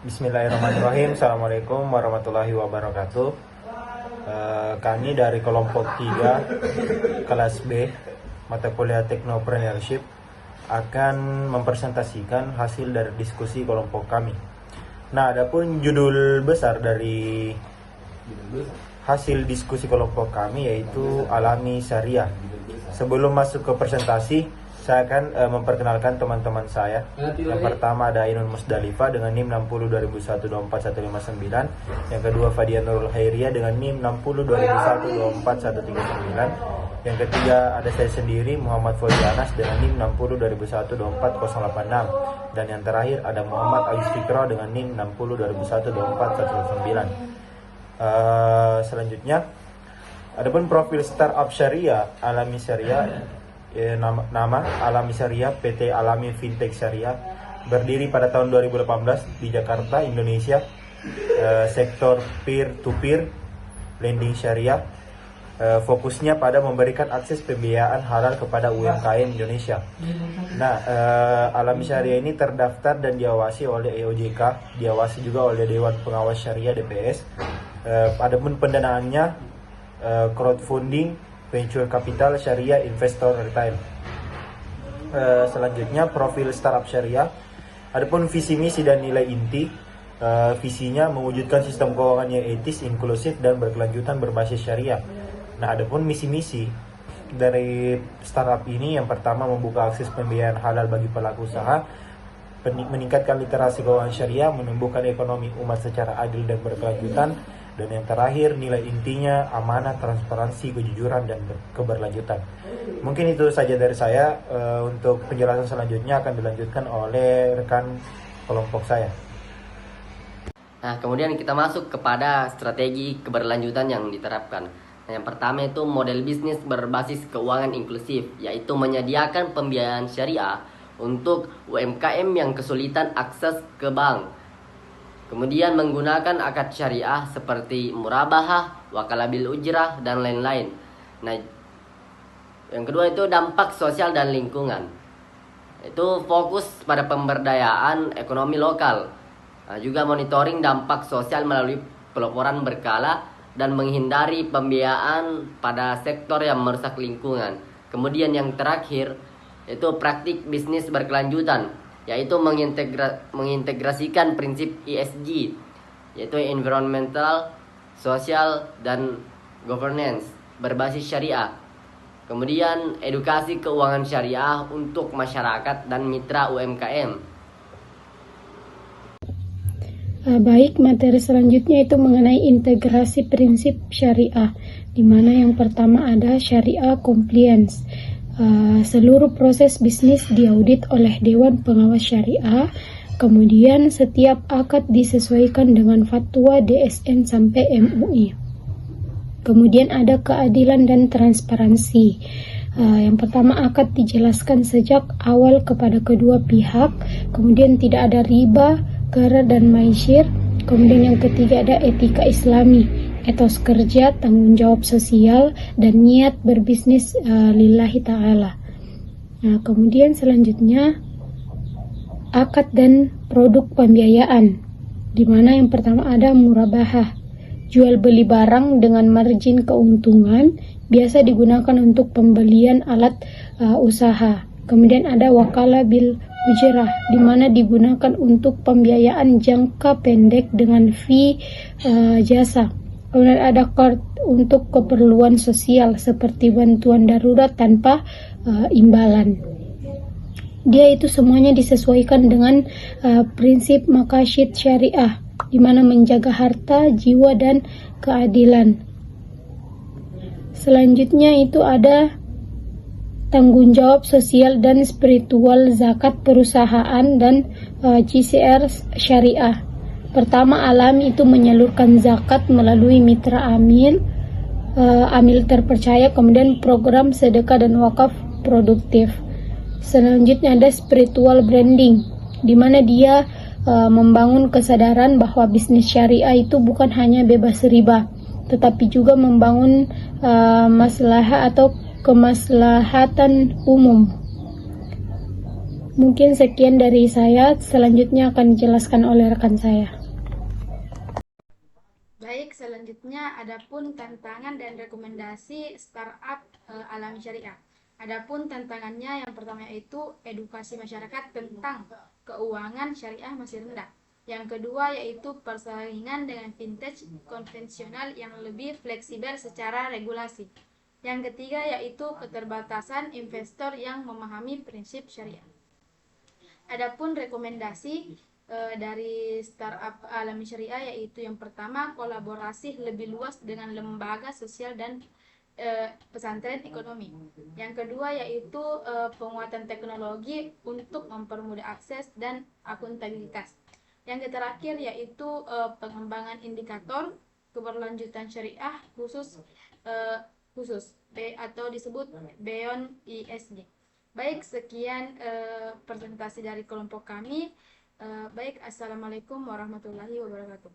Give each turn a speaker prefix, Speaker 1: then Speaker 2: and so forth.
Speaker 1: Bismillahirrahmanirrahim. Assalamualaikum warahmatullahi wabarakatuh. Kami dari kelompok 3 kelas B mata kuliah Technopreneurship akan mempresentasikan hasil dari diskusi kelompok kami. Nah, adapun judul besar dari hasil diskusi kelompok kami yaitu Alami Syariah. Sebelum masuk ke presentasi, saya akan memperkenalkan teman-teman saya. Yang pertama ada Ainun Musdalifah dengan NIM 6020124159. Yang kedua Fadia Nurul Hairiyah dengan NIM 6020124139. Yang ketiga ada saya sendiri Muhammad Fauzi Anas dengan NIM 6020124086. Dan yang terakhir ada Muhammad Ayus Fikra dengan NIM 6020124129. Selanjutnya, adapun profil startup syariah Alami Syariah, nama Alami Syariah PT Alami Fintech Syariah, berdiri pada tahun 2018 di Jakarta, Indonesia. Sektor peer-to-peer lending syariah, fokusnya pada memberikan akses pembiayaan halal kepada UMKM Indonesia. Nah, Alami Syariah ini terdaftar dan diawasi oleh EOJK, diawasi juga oleh Dewan Pengawas Syariah DPS. Adapun pendanaannya crowdfunding, venture capital, syariah, investor retail. Selanjutnya profil startup syariah. Adapun visi misi dan nilai inti, visinya mewujudkan sistem keuangan yang etis, inklusif dan berkelanjutan berbasis syariah. Nah, adapun misi-misi dari startup ini, yang pertama membuka akses pembiayaan halal bagi pelaku usaha, meningkatkan literasi keuangan syariah, menumbuhkan ekonomi umat secara adil dan berkelanjutan. Dan yang terakhir, nilai intinya amanah, transparansi, kejujuran, dan keberlanjutan. Mungkin itu saja dari saya. Untuk penjelasan selanjutnya akan dilanjutkan oleh rekan kelompok saya.
Speaker 2: Nah, kemudian kita masuk kepada strategi keberlanjutan yang diterapkan. Nah, yang pertama itu model bisnis berbasis keuangan inklusif, yaitu menyediakan pembiayaan syariah untuk UMKM yang kesulitan akses ke bank. Kemudian menggunakan akad syariah seperti murabahah, wakalah bil ujrah, dan lain-lain. Nah, yang kedua itu dampak sosial dan lingkungan. Itu fokus pada pemberdayaan ekonomi lokal. Nah, juga monitoring dampak sosial melalui pelaporan berkala dan menghindari pembiayaan pada sektor yang merusak lingkungan. Kemudian yang terakhir itu praktik bisnis berkelanjutan, yaitu mengintegrasikan prinsip ESG, yaitu environmental, social, dan governance berbasis syariah. Kemudian edukasi keuangan syariah untuk masyarakat dan mitra UMKM.
Speaker 3: Baik, materi selanjutnya itu mengenai integrasi prinsip syariah, di mana yang pertama ada syariah compliance. Seluruh proses bisnis diaudit oleh Dewan Pengawas Syariah. Kemudian setiap akad disesuaikan dengan fatwa DSN sampai MUI. Kemudian ada keadilan dan transparansi. Yang pertama, akad dijelaskan sejak awal kepada kedua pihak. Kemudian tidak ada riba, gharar dan maisir. Kemudian yang ketiga ada etika islami, etos kerja, tanggung jawab sosial, dan niat berbisnis lillahi ta'ala. Nah, kemudian selanjutnya akad dan produk pembiayaan, di mana yang pertama ada murabahah, jual beli barang dengan margin keuntungan, biasa digunakan untuk pembelian alat usaha. Kemudian ada wakalah bil ujrah, di mana digunakan untuk pembiayaan jangka pendek dengan fee jasa. Kemudian ada card untuk keperluan sosial seperti bantuan darurat tanpa imbalan. Dia itu semuanya disesuaikan dengan prinsip maqasid syariah, di mana menjaga harta, jiwa, dan keadilan. Selanjutnya itu ada tanggung jawab sosial dan spiritual, zakat perusahaan, dan GCR syariah. Pertama, Alami itu menyalurkan zakat melalui mitra amil terpercaya, kemudian program sedekah dan wakaf produktif. Selanjutnya ada spiritual branding, di mana dia membangun kesadaran bahwa bisnis syariah itu bukan hanya bebas riba, tetapi juga membangun maslahah atau kemaslahatan umum. Mungkin sekian dari saya, selanjutnya akan dijelaskan oleh rekan saya.
Speaker 4: Baik, selanjutnya adapun tantangan dan rekomendasi startup alami syariah. Adapun tantangannya yang pertama yaitu edukasi masyarakat tentang keuangan syariah masih rendah. Yang kedua yaitu persaingan dengan fintech konvensional yang lebih fleksibel secara regulasi. Yang ketiga yaitu keterbatasan investor yang memahami prinsip syariah. Adapun rekomendasi dari startup alami syariah yaitu yang pertama kolaborasi lebih luas dengan lembaga sosial dan pesantren ekonomi. Yang kedua yaitu penguatan teknologi untuk mempermudah akses dan akuntabilitas. Yang terakhir yaitu pengembangan indikator keberlanjutan syariah khusus atau disebut Beyond ESG. Baik, sekian presentasi dari kelompok kami. Baik, assalamualaikum warahmatullahi wabarakatuh.